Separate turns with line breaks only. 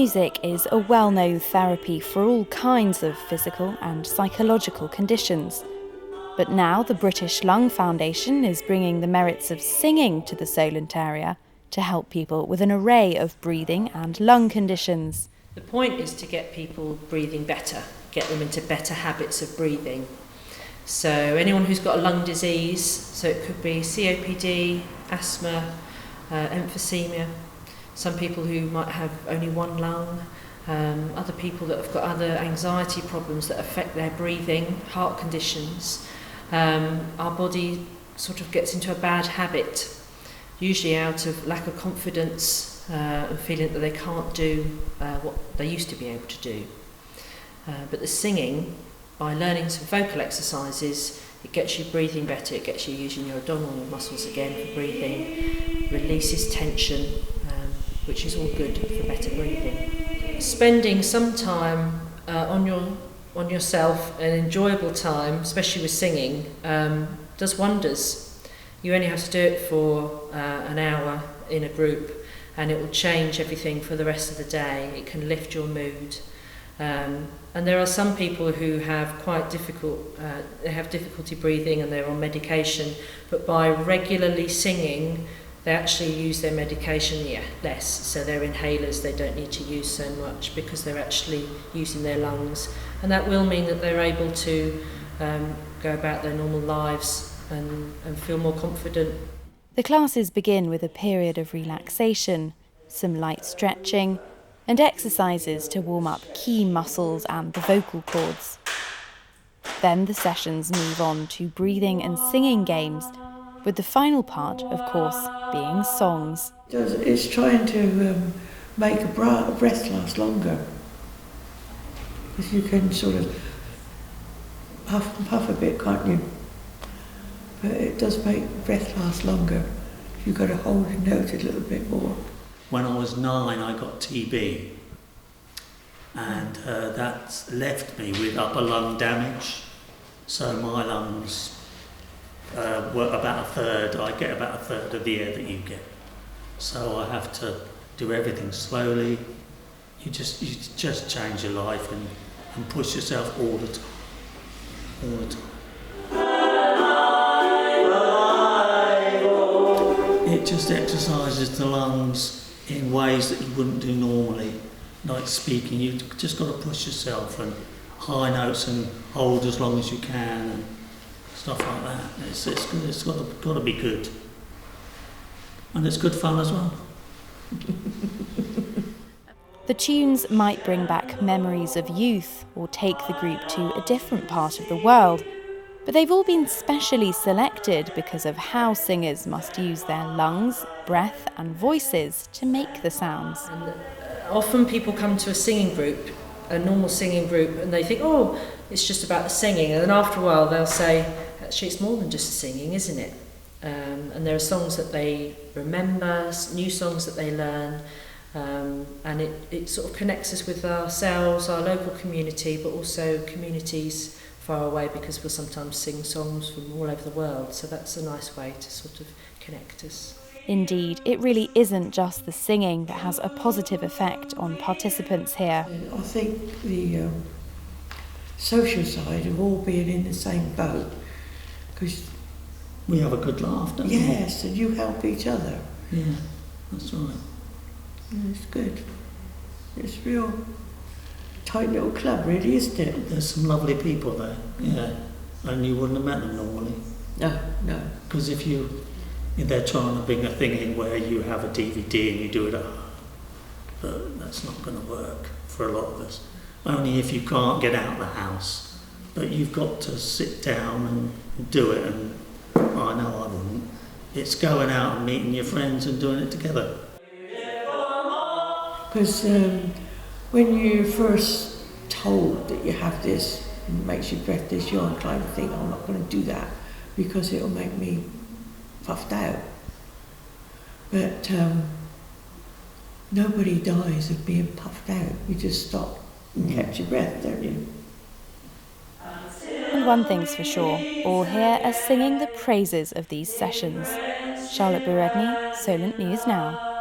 Music is a well-known therapy for all kinds of physical and psychological conditions. But now the British Lung Foundation is bringing the merits of singing to the Solent area to help people with an array of breathing and lung conditions.
The point is to get people breathing better, get them into better habits of breathing. So anyone who's got a lung disease, so it could be COPD, asthma, emphysema, some people who might have only one lung, other people that have got other anxiety problems that affect their breathing, heart conditions. Our body sort of gets into a bad habit, usually out of lack of confidence and feeling that they can't do what they used to be able to do. But the singing, by learning some vocal exercises, it gets you breathing better, it gets you using your abdominal muscles again for breathing, releases tension, which is all good for better breathing. Spending some time on yourself, an enjoyable time, especially with singing, does wonders. You only have to do it for an hour in a group, and it will change everything for the rest of the day. It can lift your mood. And there are some people who have quite they have difficulty breathing and they're on medication, but by regularly singing, they actually use their medication less. So their inhalers, they don't need to use so much because they're actually using their lungs. And that will mean that they're able to go about their normal lives and feel more confident.
The classes begin with a period of relaxation, some light stretching, and exercises to warm up key muscles and the vocal cords. Then the sessions move on to breathing and singing games, with the final part, of course, being songs.
It's trying to make a breath last longer. Because you can sort of huff and puff a bit, can't you? But it does make the breath last longer. You've got to hold your note a little bit more.
When I was 9, I got TB, and that left me with upper lung damage. So my lungs were about a third. I get about a third of the air that you get. So I have to do everything slowly. You just change your life and push yourself all the time. It just exercises the lungs in ways that you wouldn't do normally, like speaking. You've just got to push yourself, and high notes and hold as long as you can and stuff like that. It's good. It's got to be good, and it's good fun as well.
The tunes might bring back memories of youth or take the group to a different part of the world, but they've all been specially selected because of how singers must use their lungs, breath and voices to make the sounds.
And often people come to a singing group, a normal singing group, and they think, oh, it's just about the singing. And then after a while they'll say, actually it's more than just singing, isn't it? And there are songs that they remember, new songs that they learn, and it sort of connects us with ourselves, our local community, but also communities far away, because we'll sometimes sing songs from all over the world. So that's a nice way to sort of connect us.
Indeed, it really isn't just the singing that has a positive effect on participants here.
I think the social side of all being in the same boat, because
We have a good laugh, don't we?
yes, and you help each other.
Yeah, that's right.
And it's good. It's real tight little club, really, isn't it?
There's some lovely people there, yeah, and you wouldn't have met them normally.
No.
Because if they're trying to bring a thing in where you have a DVD and you do it at home, but that's not going to work for a lot of us. Only if you can't get out of the house, but you've got to sit down and do it, and I know I wouldn't. It's going out and meeting your friends and doing it together.
Because when you're first told that you have this, it makes your breath this, you're inclined to think, I'm not going to do that because it'll make me puffed out. But nobody dies of being puffed out. You just stop and catch your breath, don't you?
And one thing's for sure, all here are singing the praises of these sessions. Charlotte Briere-Edney, Solent News Now.